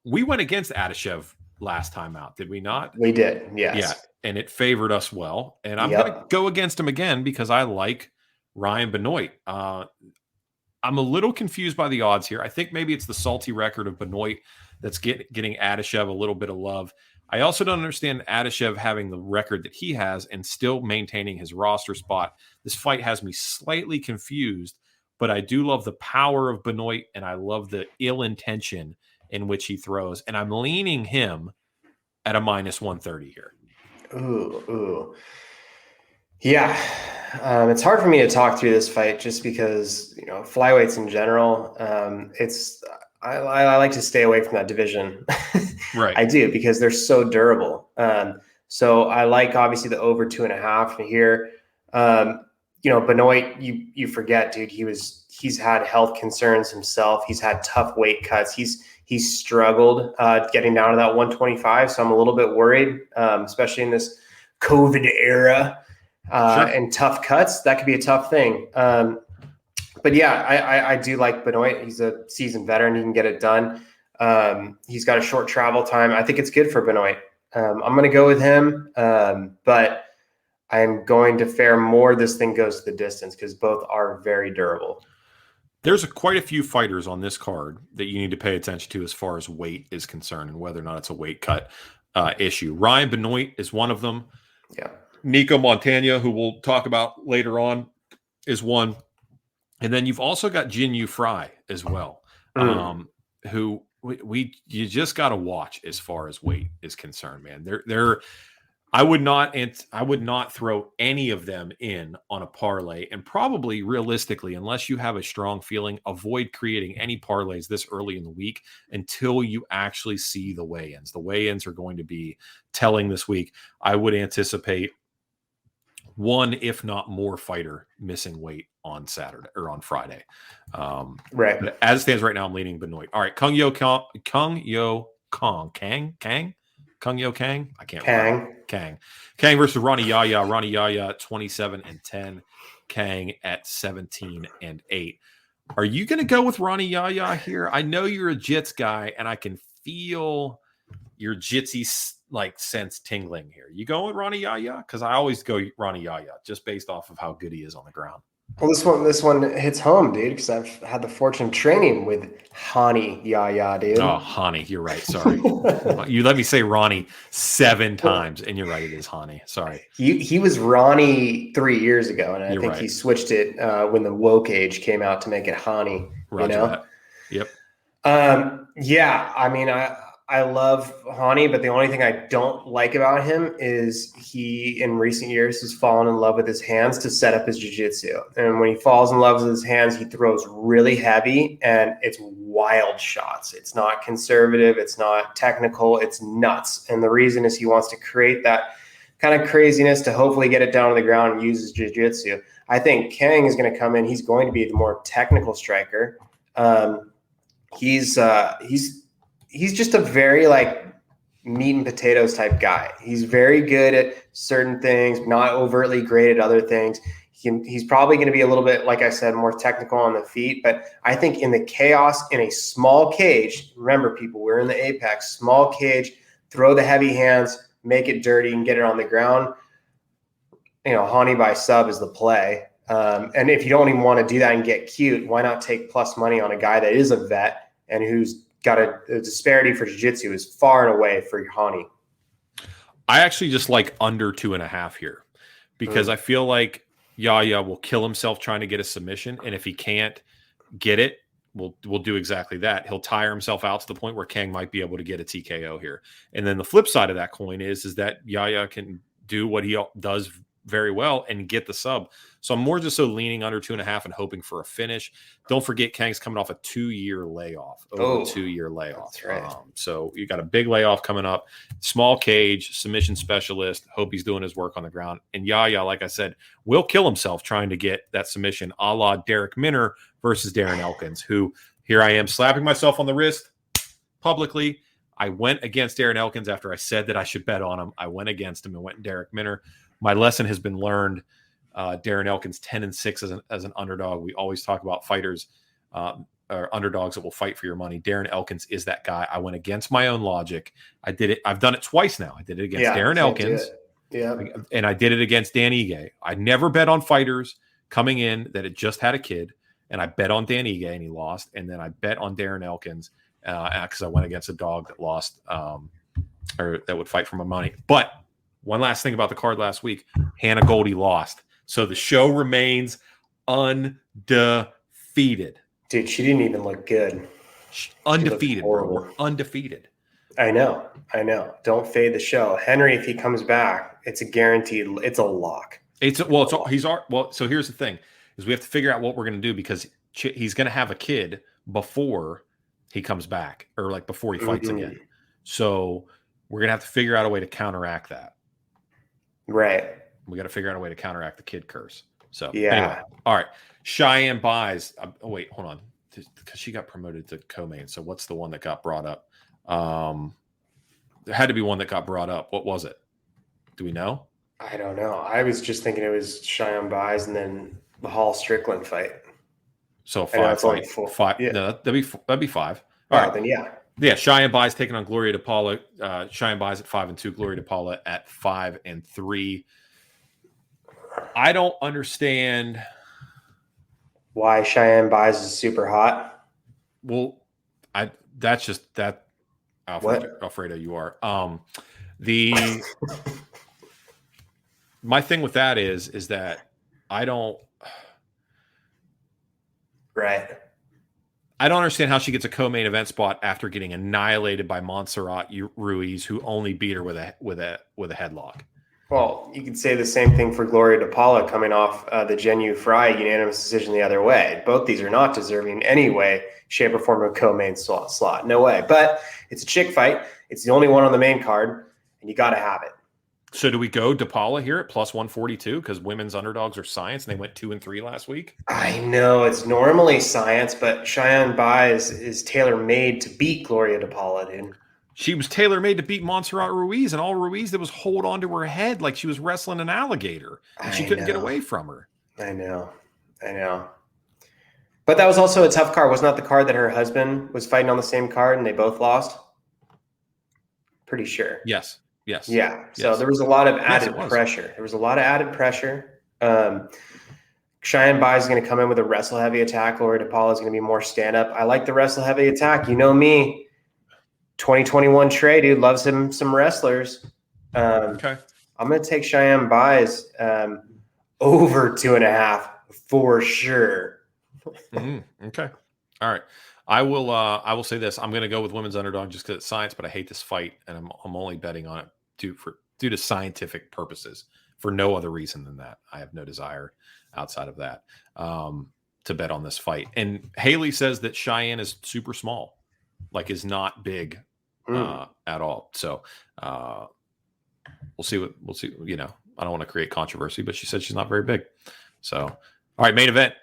We went against Adashev last time out, did we not? We did, yes. Yeah, and it favored us well. And I'm going to go against him again because I like Ryan Benoit. I'm a little confused by the odds here. I think maybe it's the salty record of Benoit that's getting Adashev a little bit of love. I also don't understand Adashev having the record that he has and still maintaining his roster spot. This fight has me slightly confused, but I do love the power of Benoit, and I love the ill intention in which he throws. And I'm leaning him at a -130 here. Ooh. Yeah. It's hard for me to talk through this fight just because, flyweights in general, I like to stay away from that division. Right. I do, because they're so durable. So I like obviously the over 2.5 here. Benoit, you forget, dude, he's had health concerns himself. He's had tough weight cuts. He's struggled getting down to that 125. So I'm a little bit worried, especially in this COVID era. And tough cuts, that could be a tough thing. But yeah, I do like Benoit. He's a seasoned veteran. He can get it done. He's got a short travel time. I think it's good for Benoit. I'm going to go with him, but I'm going to fare more this thing goes to the distance because both are very durable. There's quite a few fighters on this card that you need to pay attention to as far as weight is concerned and whether or not it's a weight cut issue. Ryan Benoit is one of them. Yeah. Nico Montana, who we'll talk about later on, is one. And then you've also got Jin Yu Fry as well, who you just got to watch as far as weight is concerned, man. I would not throw any of them in on a parlay, and probably realistically, unless you have a strong feeling, avoid creating any parlays this early in the week until you actually see the weigh-ins. The weigh-ins are going to be telling this week. I would anticipate one, if not more, fighter missing weight on Saturday or on Friday. Right. But as it stands right now, I'm leaning Benoit. All right, Kang Yo Kang. I can't remember. Kang versus Ronnie Yaya. Ronnie Yaya 27-10. Kang at 17-8. Are you going to go with Ronnie Yaya here? I know you're a jits guy, and I can feel your jitsy sense tingling here. You going with Ronnie Yaya? Because I always go Ronnie Yaya just based off of how good he is on the ground. Well, this one hits home, dude, because I've had the fortune of training with Hani Yaya, dude. Oh, Hani, you're right. Sorry. You let me say Ronnie 7 times, and you're right. It is Hani. Sorry. He was Ronnie 3 years ago, and I think right. he switched it when the woke age came out to make it Hani. Roger that. Yep. Yeah, I mean, I love Hani, but the only thing I don't like about him is he, in recent years, has fallen in love with his hands to set up his jiu-jitsu. And when he falls in love with his hands, he throws really heavy, and it's wild shots. It's not conservative. It's not technical. It's nuts. And the reason is he wants to create that kind of craziness to hopefully get it down to the ground and use his jiu-jitsu. I think Kang is going to come in. He's going to be the more technical striker. He's just a very meat and potatoes type guy. He's very good at certain things, not overtly great at other things. He's probably going to be a little bit, like I said, more technical on the feet. But I think in the chaos in a small cage, remember people, we're in the apex, small cage, throw the heavy hands, make it dirty and get it on the ground. Hani by sub is the play. And if you don't even want to do that and get cute, why not take plus money on a guy that is a vet and who's got a disparity for jiu-jitsu is far and away for Hani. I actually just like under 2.5 here because I feel like Yaya will kill himself trying to get a submission. And if he can't get it, we'll do exactly that. He'll tire himself out to the point where Kang might be able to get a TKO here. And then the flip side of that coin is that Yaya can do what he does very well and get the sub. So I'm more just so leaning under 2.5 and hoping for a finish. Don't forget Kang's coming off a 2-year layoff. Over a 2-year layoff. That's right. So you got a big layoff coming up. Small cage, submission specialist. Hope he's doing his work on the ground. And Yaya, like I said, will kill himself trying to get that submission a la Derek Minner versus Darren Elkins, who here I am slapping myself on the wrist publicly. I went against Darren Elkins after I said that I should bet on him. I went against him and went Derek Minner. My lesson has been learned. Darren Elkins 10-6 as an underdog. We always talk about fighters or underdogs that will fight for your money. Darren Elkins is that guy. I went against my own logic. I did it. I've done it twice now. I did it against Darren Elkins. And I did it against Dan Ige. I never bet on fighters coming in that had just had a kid. And I bet on Dan Ige and he lost. And then I bet on Darren Elkins because I went against a dog that lost or that would fight for my money. But one last thing about the card last week, Hannah Goldie lost. So the show remains undefeated. Dude, she didn't even look good. Undefeated, bro. Undefeated. I know. Don't fade the show. Henry, if he comes back, it's a guaranteed. It's a lock. So here's the thing: is we have to figure out what we're going to do because he's going to have a kid before he comes back, or like before he fights again. So we're going to have to figure out a way to counteract that. Right. We got to figure out a way to counteract the kid curse. So anyway, all right. Cheyenne buys. Wait, hold on, because she got promoted to co-main. So what's the one that got brought up? There had to be one that got brought up. What was it? Do we know? I don't know. I was just thinking it was Cheyenne buys and then the Hall Strickland fight. So 5. Only 4. 5. Yeah. No, that'd be 5. All right. Then Yeah, Cheyenne buys taking on Gloria DePaula. Cheyenne buys at 5-2. Gloria DePaula at 5-3. I don't understand why Cheyenne buys is super hot. Well, that's just that. Alfredo, you are. My thing with that is that I don't. Right. I don't understand how she gets a co-main event spot after getting annihilated by Montserrat Ruiz, who only beat her with a headlock. Well, you could say the same thing for Gloria DePaula coming off the Jenu Fry unanimous decision the other way. Both these are not deserving in any way, shape, or form of a co-main slot. No way. But it's a chick fight. It's the only one on the main card, and you got to have it. So do we go DePaula here at plus 142 because women's underdogs are science and they went 2-3 last week? I know it's normally science, but Cheyenne buys is tailor-made to beat Gloria DePaula, dude. She was tailor-made to beat Montserrat Ruiz, and all Ruiz did was hold on to her head like she was wrestling an alligator, and she couldn't get away from her. I know. But that was also a tough card. Wasn't that the card that her husband was fighting on the same card, and they both lost? Pretty sure. Yes. Yeah. So there was a lot of added pressure. Cheyenne Bai is going to come in with a wrestle heavy attack. Gloria DePaula is going to be more stand up. I like the wrestle heavy attack. You know me. 2021 Trey, dude, loves him some wrestlers. Okay. I'm going to take Cheyenne Bai's over 2.5 for sure. Okay. All right. I will say this. I'm going to go with women's underdog just because it's science, but I hate this fight, and I'm only betting on it due to scientific purposes for no other reason than that. I have no desire outside of that to bet on this fight. And Haley says that Cheyenne is super small, like is not big at all. So we'll see. You know, I don't want to create controversy, but she said she's not very big. So, all right, main event.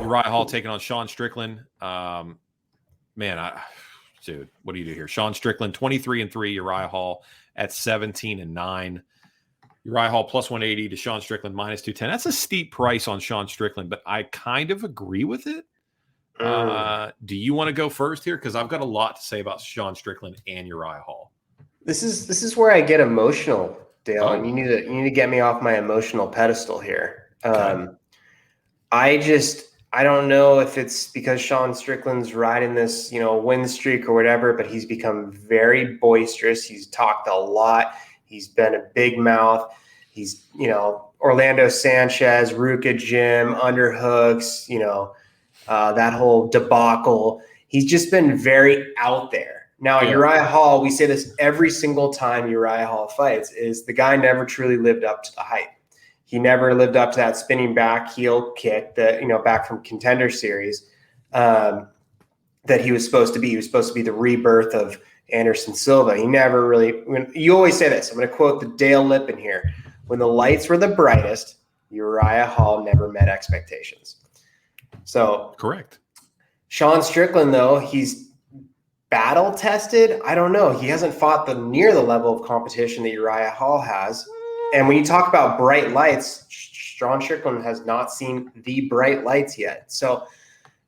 Uriah Hall taking on Sean Strickland. Man, dude, what do you do here? Sean Strickland, 23-3, Uriah Hall at 17-9. Uriah Hall plus 180 to Sean Strickland minus 210. That's a steep price on Sean Strickland, but I kind of agree with it. Do you want to go first here? Because I've got a lot to say about Sean Strickland and Uriah Hall. This is where I get emotional, Dale, Oh. and you need to get me off my emotional pedestal here. Okay. I don't know if it's because Sean Strickland's riding this, win streak or whatever, but he's become very boisterous. He's talked a lot. He's been a big mouth. He's, Orlando Sanchez, Ruka Jim, underhooks, that whole debacle. He's just been very out there. Now, Yeah. Uriah Hall, we say this every single time Uriah Hall fights, is the guy never truly lived up to the hype. He never lived up to that spinning back heel kick that, back from Contender Series that he was supposed to be. He was supposed to be the rebirth of Anderson Silva. He never really – you always say this. I'm going to quote the Dale Lippin here. When the lights were the brightest, Uriah Hall never met expectations. So Correct. Sean Strickland, though, he's battle tested. I don't know. He hasn't fought near the level of competition that Uriah Hall has. And when you talk about bright lights, Sean Strickland has not seen the bright lights yet. So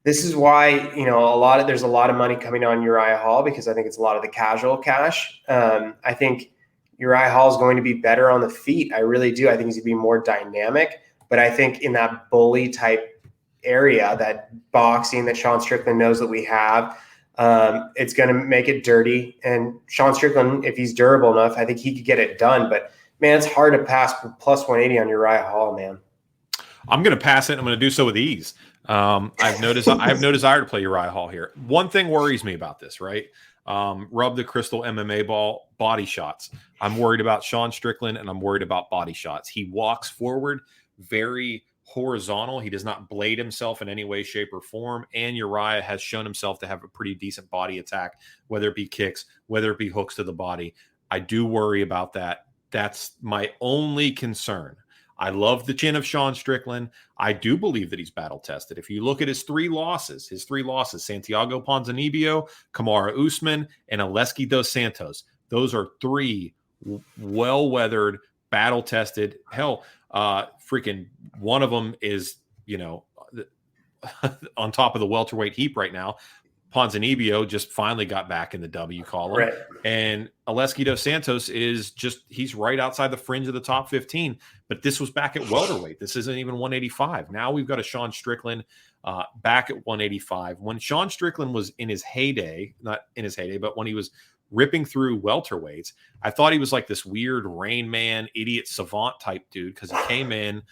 this is why, there's a lot of money coming on Uriah Hall, because I think it's a lot of the casual cash. I think Uriah Hall is going to be better on the feet. I really do. I think he's going to be more dynamic. But I think in that bully type area, that boxing that Sean Strickland knows that we have, it's going to make it dirty. And Sean Strickland, if he's durable enough, I think he could get it done. But man, it's hard to pass plus 180 on Uriah Hall, man. I'm going to pass it. I'm going to do so with ease. I have no desire to play Uriah Hall here. One thing worries me about this, right? Rub the crystal MMA ball, body shots. I'm worried about Sean Strickland, and I'm worried about body shots. He walks forward very horizontal. He does not blade himself in any way, shape, or form. And Uriah has shown himself to have a pretty decent body attack, whether it be kicks, whether it be hooks to the body. I do worry about that. That's my only concern. I love the chin of Sean Strickland. I do believe that he's battle tested. If you look at his three losses, Santiago Ponzinibbio, Kamaru Usman, and Aleski dos Santos. Those are three well-weathered, battle-tested. Hell, freaking one of them is, on top of the welterweight heap right now. Ponzinibbio just finally got back in the W column. Right. And Aleski dos Santos he's right outside the fringe of the top 15. But this was back at welterweight. This isn't even 185. Now we've got a Sean Strickland back at 185. When Sean Strickland was in his heyday, not in his heyday, but when he was ripping through welterweights, I thought he was like this weird Rain Man, idiot savant type dude, because he came in,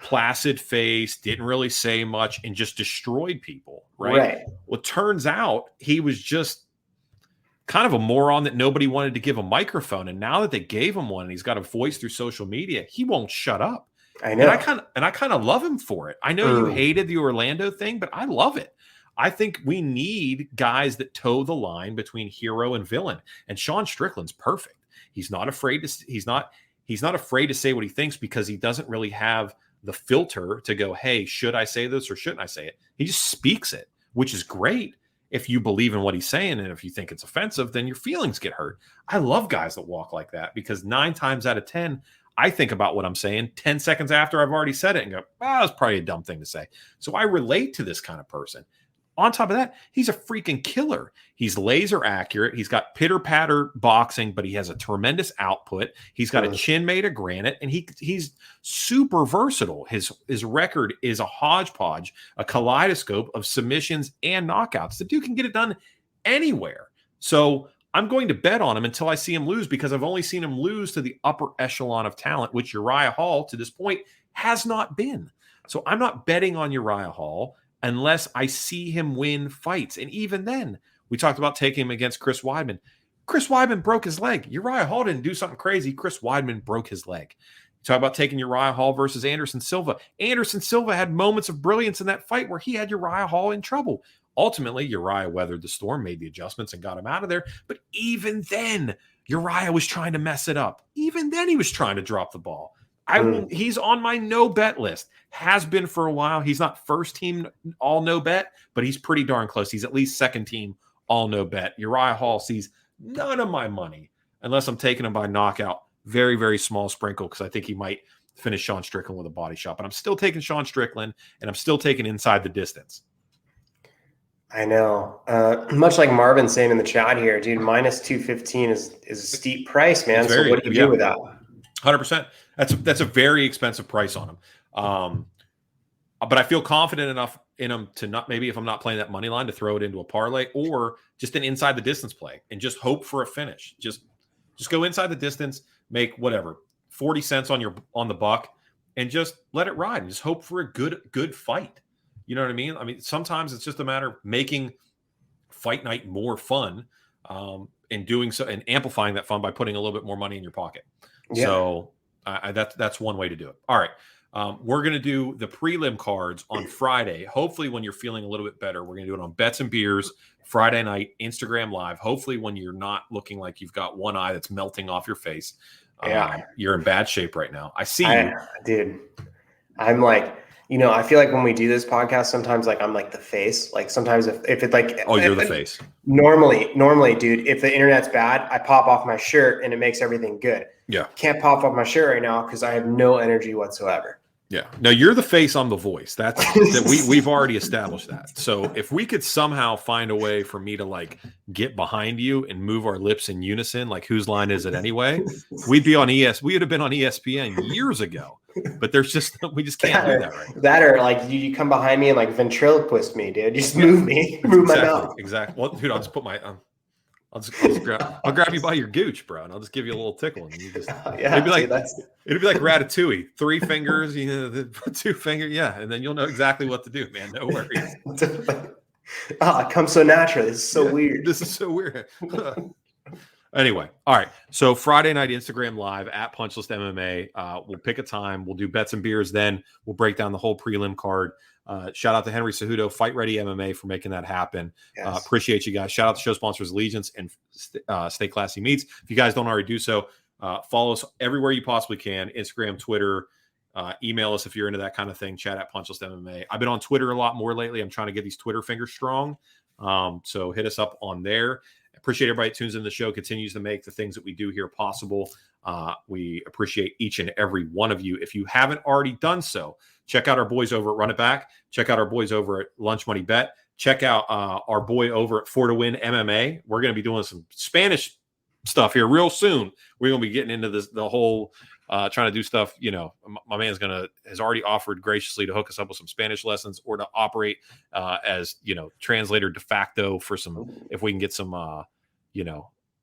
placid face, didn't really say much, and just destroyed people, right? Well, it turns out he was just kind of a moron that nobody wanted to give a microphone. And now that they gave him one and he's got a voice through social media, he won't shut up. I know. And I kind of love him for it. I know you hated the Orlando thing, but I love it. I think we need guys that toe the line between hero and villain. And Sean Strickland's perfect. He's not afraid to say what he thinks, because he doesn't really have the filter to go, hey, should I say this or shouldn't I say it? He just speaks it, which is great if you believe in what he's saying. And if you think it's offensive, then your feelings get hurt. I love guys that walk like that, because 9 times out of 10, I think about what I'm saying 10 seconds after I've already said it and go, that's probably a dumb thing to say. So I relate to this kind of person. On top of that, he's a freaking killer. He's laser accurate. He's got pitter-patter boxing, but he has a tremendous output. He's got a chin made of granite, and he's super versatile. His record is a hodgepodge, a kaleidoscope of submissions and knockouts. The dude can get it done anywhere. So I'm going to bet on him until I see him lose, because I've only seen him lose to the upper echelon of talent, which Uriah Hall, to this point, has not been. So I'm not betting on Uriah Hall unless I see him win fights. And even then, we talked about taking him against Chris Weidman. Chris Weidman broke his leg. Uriah Hall didn't do something crazy. Chris Weidman broke his leg. You talk about taking Uriah Hall versus Anderson Silva. Anderson Silva had moments of brilliance in that fight where he had Uriah Hall in trouble. Ultimately, Uriah weathered the storm, made the adjustments, and got him out of there. But even then, Uriah was trying to mess it up. Even then, he was trying to drop the ball. He's on my no bet list. Has been for a while. He's not first team all no bet, but he's pretty darn close. He's at least second team all no bet. Uriah Hall sees none of my money unless I'm taking him by knockout. Very, very small sprinkle because I think he might finish Sean Strickland with a body shot. But I'm still taking Sean Strickland, and I'm still taking inside the distance. I know. Much like Marvin saying in the chat here, dude, minus 215 is a steep price, man. So what do you do with that? 100%. That's a very expensive price on him. But I feel confident enough in him to not, maybe if I'm not playing that money line, to throw it into a parlay or just an inside the distance play and just hope for a finish. Just go inside the distance, make whatever 40 cents on the buck, and just let it ride and just hope for a good fight. You know what I mean? I mean, sometimes it's just a matter of making fight night more fun, and doing so and amplifying that fun by putting a little bit more money in your pocket. Yeah. So that's one way to do it. All right. We're going to do the prelim cards on Friday. Hopefully when you're feeling a little bit better, we're going to do it on Bets and Beers Friday night, Instagram Live. Hopefully when you're not looking like you've got one eye that's melting off your face. You're in bad shape right now. I see you. Dude, I'm like, I feel like when we do this podcast, sometimes like I'm like the face. Like sometimes if it like, you're the face. Normally, dude, if the internet's bad, I pop off my shirt and it makes everything good. Yeah. Can't pop off my shirt right now because I have no energy whatsoever. Yeah. No, you're the face, I'm the voice. That's we've already established that. So if we could somehow find a way for me to like get behind you and move our lips in unison, like whose line is it anyway? We'd be on we would have been on ESPN years ago. But we just can't do that right. That or like you come behind me and like ventriloquist me, dude. Just move me, move my mouth. Exactly. Well, dude, I'll just put my I'll grab you by your gooch, bro, and I'll just give you a little tickle, and you just it'd be like Ratatouille, 3 fingers, 2 fingers, and then you'll know exactly what to do, man. No worries. It comes so naturally. This is so weird. This is so weird. Anyway, all right. So Friday night Instagram Live at Punchlist MMA. We'll pick a time. We'll do Bets and Beers. Then we'll break down the whole prelim card. Shout out to Henry Cejudo, Fight Ready MMA, for making that happen. Yes. Appreciate you guys. Shout out to show sponsors Allegiance and Stay Classy Meats. If you guys don't already do so, follow us everywhere you possibly can. Instagram, Twitter. Email us if you're into that kind of thing. Chat at Punchlist MMA. I've been on Twitter a lot more lately. I'm trying to get these Twitter fingers strong. So hit us up on there. Appreciate everybody that tunes in the show, continues to make the things that we do here possible. We appreciate each and every one of you. If you haven't already done so, check out our boys over at Run It Back. Check out our boys over at Lunch Money Bet. Check out our boy over at 4 to Win MMA. We're going to be doing some Spanish stuff here real soon. We're going to be getting into the whole trying to do stuff. My man's has already offered graciously to hook us up with some Spanish lessons or to operate as translator de facto for some, if we can get some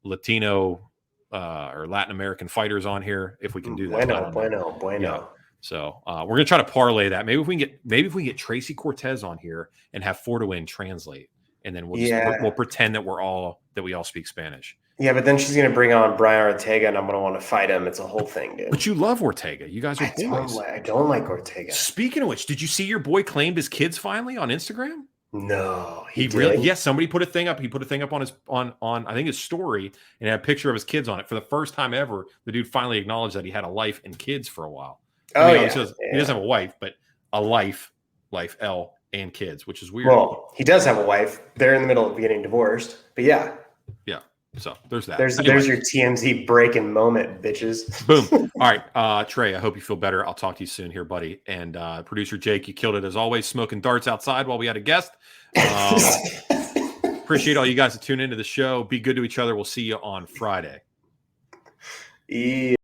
Latino or Latin American fighters on here, if we can do that. Bueno. Yeah. So we're gonna try to parlay that. Maybe if we can get Tracy Cortez on here and have 4 to Win translate, and then we'll pretend that we all speak Spanish. Yeah, but then she's gonna bring on Brian Ortega, and I'm gonna want to fight him. It's a whole thing, dude. But you love Ortega. You guys are boys. I don't like Ortega. Speaking of which, did you see your boy claimed his kids finally on Instagram? No, he really. Yes, somebody put a thing up. He put a thing up on his on I think his story, and had a picture of his kids on it. For the first time ever, the dude finally acknowledged that he had a life and kids for a while. He doesn't have a wife, but a life L and kids, which is weird. Well, he does have a wife. They're in the middle of getting divorced, but yeah. So there's that. There's your TMZ breaking moment, bitches. Boom. All right, Trey, I hope you feel better. I'll talk to you soon here, buddy. And producer Jake, you killed it as always, smoking darts outside while we had a guest. Appreciate all you guys to tune into the show. Be good to each other. We'll see you on Friday. Yeah.